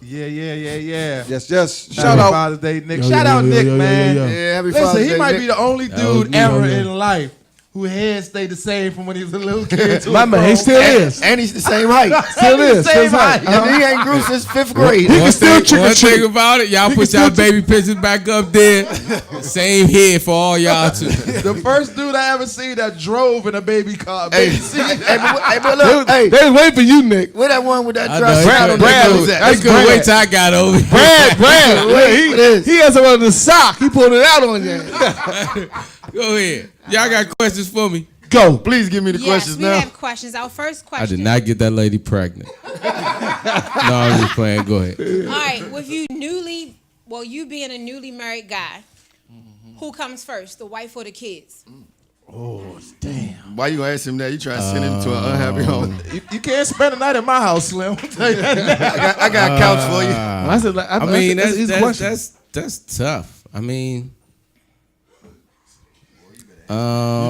Yeah. Yes. Shout out Father's Day, Nick. Shout out Nick, man. Yeah, happy Listen, Father's he Day, might Nick. be the only That was dude me, ever yeah. in life who head stayed the same from when he was a little kid. My man, he still is. And he's the same height. Still is. Same Still height. And he ain't grew since 5th grade. One thing about it, y'all put y'all baby pictures back up there. Same head for all y'all too. The first dude I ever seen that drove in a baby car. Hey, but look, They was waiting for you, Nick. where that one with that I truck? know, Brad, Brad was that? that's He couldn't wait till I got over here. Brad. Wait for this. He has some on the sock. He pulled it out on you. Go ahead. Y'all got questions for me? Go. Please give me the Yes, questions we now. have questions. Our first question. I did not get that lady pregnant. No, I'm just playing. Go ahead. All right, with you being a newly married guy, who comes first, the wife or the kids? Oh, damn. Why you gonna ask him that? You trying to send him to an unhappy home? You can't spend the night at my house, Slim. I'll tell you that. I got a couch for you. I mean, that's that's tough. I mean, You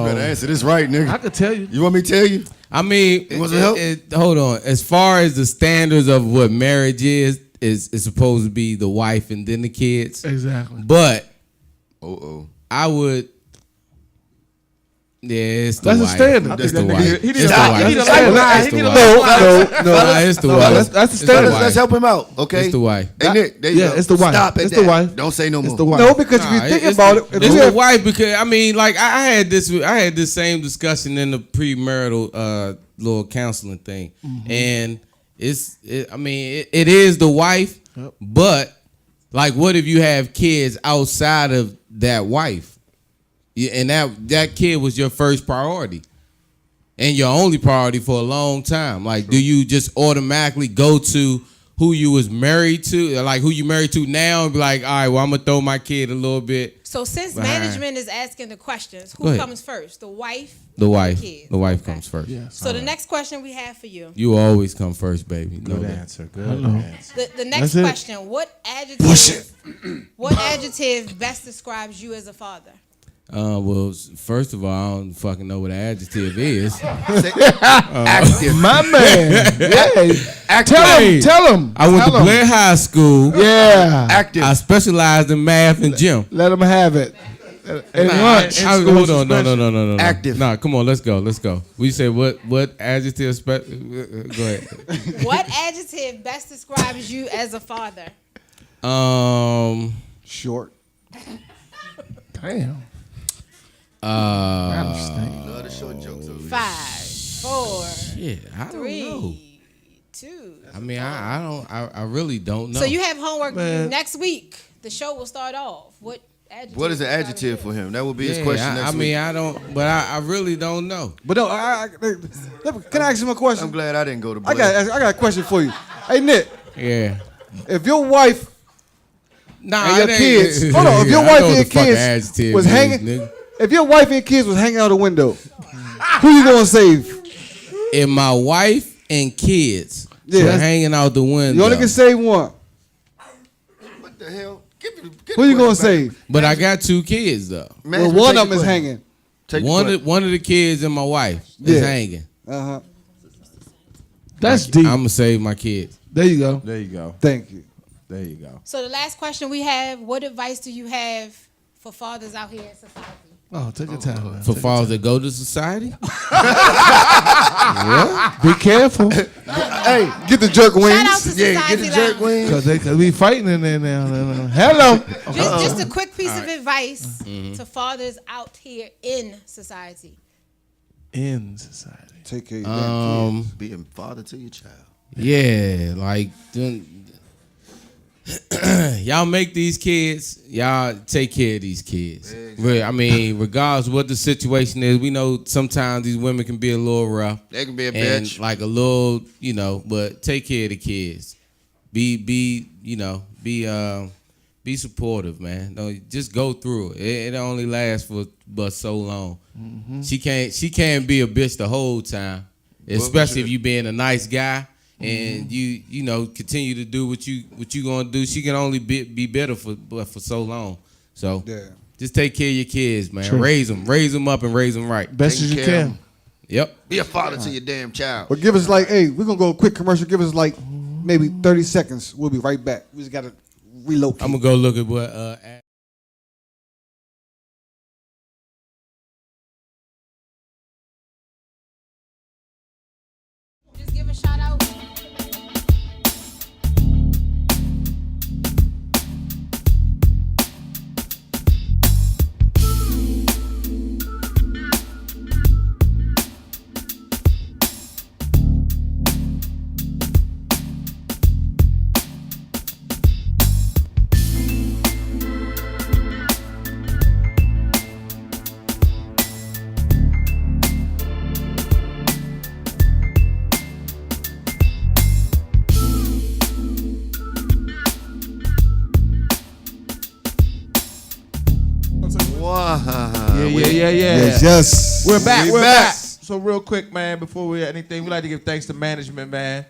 better answer this right, nigga. I could tell you. You want me to tell you? I mean, You want some help? hold on. As far as the standards of what marriage is supposed to be the wife and then the kids. Exactly. But Oh. I would. Yeah, it's the That's a wife. standard. It's the He wife. need It's a the lifeline. wife. He need a It's the lifeline. wife. He It's need the a wife. No. Nah, it's the wife. That's the It's the standard. wife. Let's help him out, okay? It's the wife. Hey, Nick, there you Yeah, go. it's the wife. Stop at It's that. the wife. Don't say no more. It's the wife. No, because if you think it's about the, it, if it's you the have, wife because I mean, like I had this same discussion in the premarital little counseling thing, and it is the wife, but like, what if you have kids outside of that wife, and that kid was your first priority and your only priority for a long time? Like, do you just automatically go to who you was married to, like who you married to now, and be like, all right, well, I'm gonna throw my kid a little bit? So since behind. management is asking the questions, Go who ahead. comes first, the wife? The or wife. The kids? The wife Okay. comes first. So the next question we have for you. You always come first, baby. Know Good that. answer. Good answer. The next That's it. question: What adjective best describes you as a father? Well, first of all, I don't fucking know what an adjective is. Active. My man. Yeah. Tell him. I went to Blair High School. Yeah. Active. I specialized in math and gym. Let him have it. And lunch. Hold on, no. Active. Nah, come on, let's go. We say what adjective? Go ahead. What adjective best describes you as a father? short. Damn. Love the short jokes. 5, 4, Shit, I don't 3, know. 2. I mean, I really don't know. So you have homework Man. next week. The show will start off. What adjective? What is the adjective for him? That would be his question next I week. mean, I don't, but I really don't know. But no, can I ask him a question? I'm glad I didn't go to I got a question for you. Hey Nick, Yeah. if your wife Nah, and your it ain't- kids, hold on, if your I wife know and what your the fucking kids adjective was is, hanging, nigga. if your wife and your kids was hanging out the window, who you gonna save? If my wife and kids Yeah. were hanging out the window, You only can save one. What the hell? Who you gonna save? but I got 2 kids though. Well, one of them is hanging. One of the kids and my wife is Yeah. hanging. That's deep. I'm gonna save my kids. There you go. There you go. Thank you. There you go. So the last question we have: What advice do you have for fathers out here in society? Oh, take your time. Man. For fathers that go to society, Be careful. Hey, get the jerk wings. Shout out to Society Get the jerk Lounge. wings. Cause they could be fighting in there now. Hello. Just a quick piece of advice to fathers out here in society. In society. Take care of your damn kids. Being father to your child. Yeah, like y'all make these kids, y'all take care of these kids. Exactly. I mean, regardless of what the situation is, we know sometimes these women can be a little rough. They can be a and bitch. Like a little, but take care of the kids. Be supportive, man. Don't just go through it. It only lasts for but so long. Mm-hmm. She can't be a bitch the whole time, especially if you being a nice guy. And you continue to do what you gonna do. She can only be better for so long. So just take care of your kids, man. True. Raise them up and raise them right. Best as you can. Yep. Be a father to your damn child. But give us we're gonna go a quick commercial. Give us maybe 30 seconds. We'll be right back. We just gotta relocate. I'm gonna go look at what. Just give a shout out. Yeah. Yes. We're back. So real quick, man, before we anything, we like to give thanks to management, man.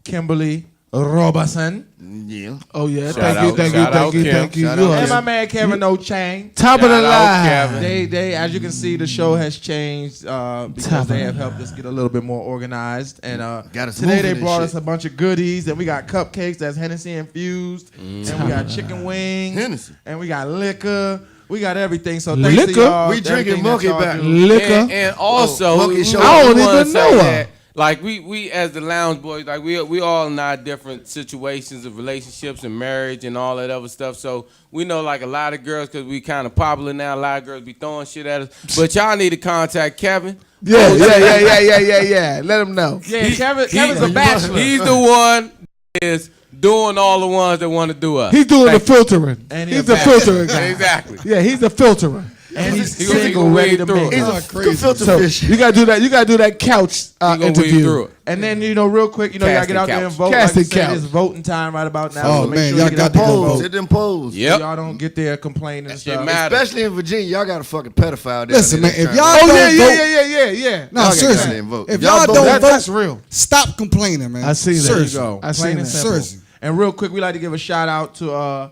Kimberly Robertson. Yeah. Oh yeah. Thank you. And my man Kevin O'Chain. Top of the line. They, as you can see, the show has changed because they have helped us get a little bit more organized. And today they brought us a bunch of goodies, and we got cupcakes that's Hennessy infused, and we got chicken wings, and we got liquor. We got everything. So thanks to y'all. We drinking monkey back. Liquor. And also, I don't even know her. Like we as the Lounge Boys, like we all in our different situations of relationships and marriage and all that other stuff. So we know like a lot of girls, because we kind of popular now, a lot of girls be throwing shit at us. But y'all need to contact Kevin. Yeah. Let him know. Yeah, Kevin's a bachelor. He's the one that is doing all the ones that want to do us. He's doing the filtering. And he's the filtering guy. Exactly. Yeah, he's the filterer. And he's single, ready to make. He's a filter fish. You gotta do that. You gotta do that couch interview. And then real quick, you gotta get out there and vote. Casting like it's voting time right about now. Oh so man, sure y'all got to go vote. Hit them polls. Yep. So y'all don't get there complaining and stuff. Especially in Virginia, y'all got a fucking pedophile there. Listen, man, if y'all Oh don't vote, yeah. no, seriously, vote. if y'all don't vote, that's real. Stop complaining, man. I see that. Seriously. I see that. Seriously. And real quick, we like to give a shout out to a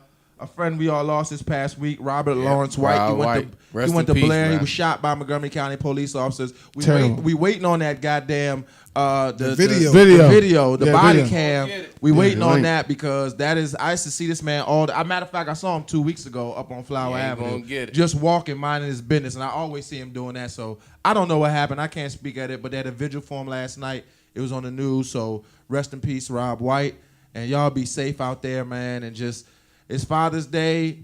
friend we all lost this past week, Robert Lawrence White. He went to Blair. Man. He was shot by Montgomery County police officers. We waiting on that goddamn the video, the body cam. We waiting on that because that is. I used to see this man all. Matter of fact, I saw him 2 weeks ago up on Flower Avenue, just walking, minding his business, and I always see him doing that. So I don't know what happened. I can't speak at it, but they had a vigil for him last night. It was on the news. So rest in peace, Rob White. And y'all be safe out there, man. And just, it's Father's Day.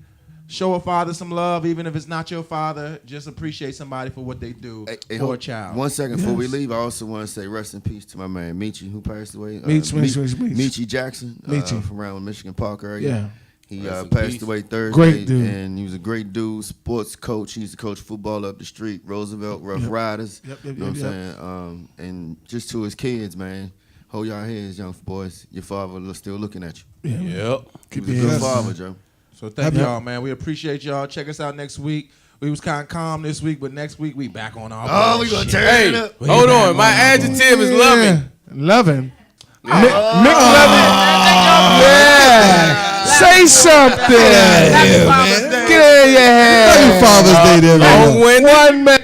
Show a father some love, even if it's not your father. Just appreciate somebody for what they do for a child. 1 second before we leave, I also want to say rest in peace to my man Michi, who passed away. Michi Jackson from around Michigan Park area. Yeah. He passed away Thursday. Great dude. And he was a great dude, sports coach. He used to coach football up the street, Roosevelt Rough Riders. You know what I'm saying? And just to his kids, man. Hold y'all heads, young boys. Your father still looking at you. Yep. He was a good father, Joe. So thank y'all, man. We appreciate y'all. Check us out next week. We was kind of calm this week, but next week we back on our we gonna turn it up. Hold on. My adjective is loving. Loving. Mick Loving. Yeah. Say something. Get out of here, man. Get in your head. Happy Father's Day, there, man. One man.